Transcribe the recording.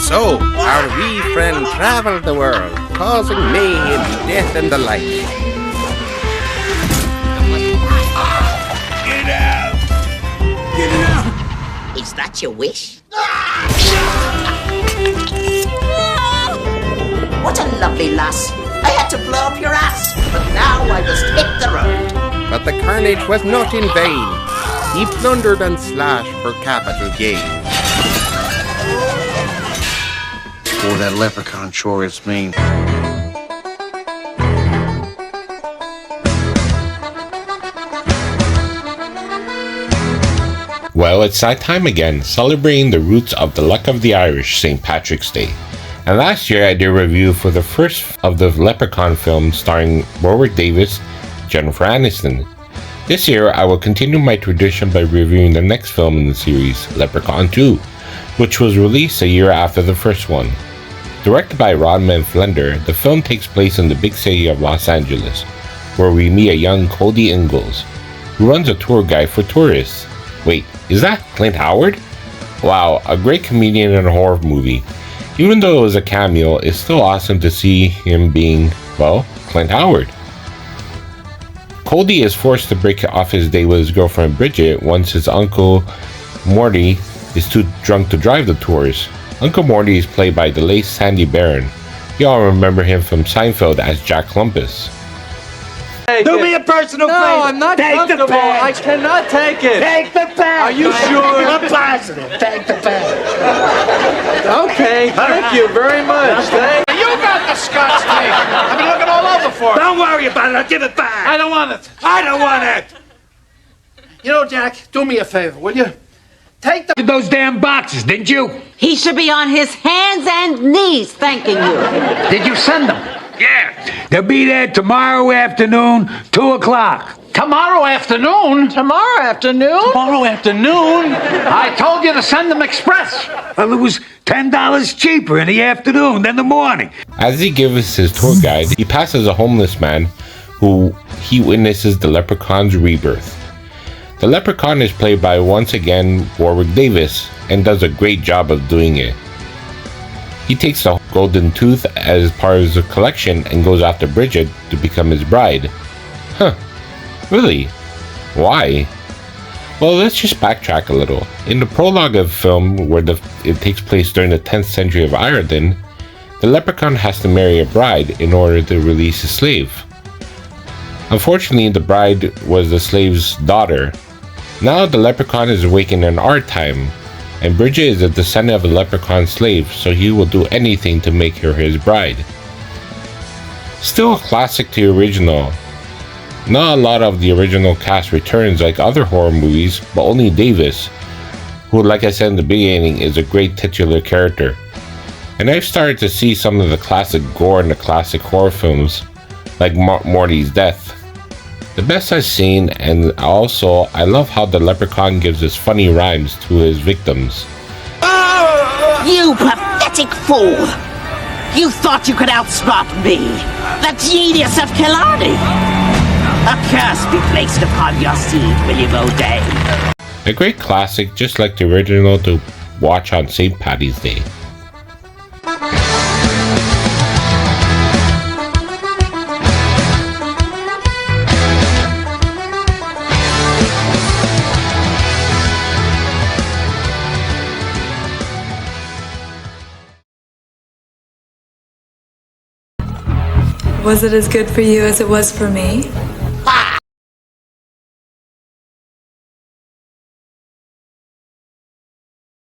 So, our wee friend travelled the world, causing mayhem, death, and the like. Get out! Get out! Is that your wish? What a lovely lass. I had to blow up your ass, but now I must hit the road. But the carnage was not in vain. He plundered and slashed for capital gain. Oh, that leprechaun sure is mean. Well, it's that time again, celebrating the roots of the luck of the Irish, St. Patrick's Day. And last year I did a review for the first of the Leprechaun films starring Warwick Davis, Jennifer Aniston. This year I will continue my tradition by reviewing the next film in the series, Leprechaun 2, which was released a year after the first one. Directed by Rodman Flender, the film takes place in the big city of Los Angeles, where we meet a young Cody Ingalls, who runs a tour guide for tourists. Wait, is that Clint Howard? Wow, a great comedian in a horror movie. Even though it was a cameo, it's still awesome to see him being, well, Clint Howard. Cody is forced to break off his date with his girlfriend Bridget once his uncle Morty is too drunk to drive the tours. Uncle Morty is played by the late Sandy Barron. You all remember him from Seinfeld as Jack Klumpus. Do me a personal favor. No, I'm not comfortable. I cannot take it. Take the bag. Are you sure? I'm positive. Take the bag. Okay, thank you very much. You got the scotch tape. I've been looking all over for it. Don't worry about it. I'll give it back. I don't want it. I don't want it. You know, Jack, do me a favor, will you? Take those damn boxes, didn't you? He should be on his hands and knees thanking you. Did you send them? Yeah. They'll be there tomorrow afternoon, 2 o'clock. Tomorrow afternoon? Tomorrow afternoon? Tomorrow afternoon? I told you to send them express. Well, it was $10 cheaper in the afternoon than the morning. As he gives his tour guide, he passes a homeless man who he witnesses the leprechaun's rebirth. The leprechaun is played by, once again, Warwick Davis, and does a great job of doing it. He takes the golden tooth as part of his collection and goes after Bridget to become his bride. Huh. Really? Why? Well, let's just backtrack a little. In the prologue of the film, where it takes place during the 10th century of Ireland, the leprechaun has to marry a bride in order to release his slave. Unfortunately, the bride was the slave's daughter. Now the leprechaun is awakened in our time, and Bridget is a descendant of a leprechaun slave, so he will do anything to make her his bride. Still a classic to the original. Not a lot of the original cast returns like other horror movies, but only Davis, who, like I said in the beginning, is a great titular character. And I've started to see some of the classic gore in the classic horror films, like Morty's death. The best I've seen, and also I love how the leprechaun gives his funny rhymes to his victims. You pathetic fool! You thought you could outsmart me, the genius of Killarney! A curse be placed upon your seed, William O'Day. A great classic, just like the original, to watch on St. Paddy's Day. Was it as good for you as it was for me? Ha!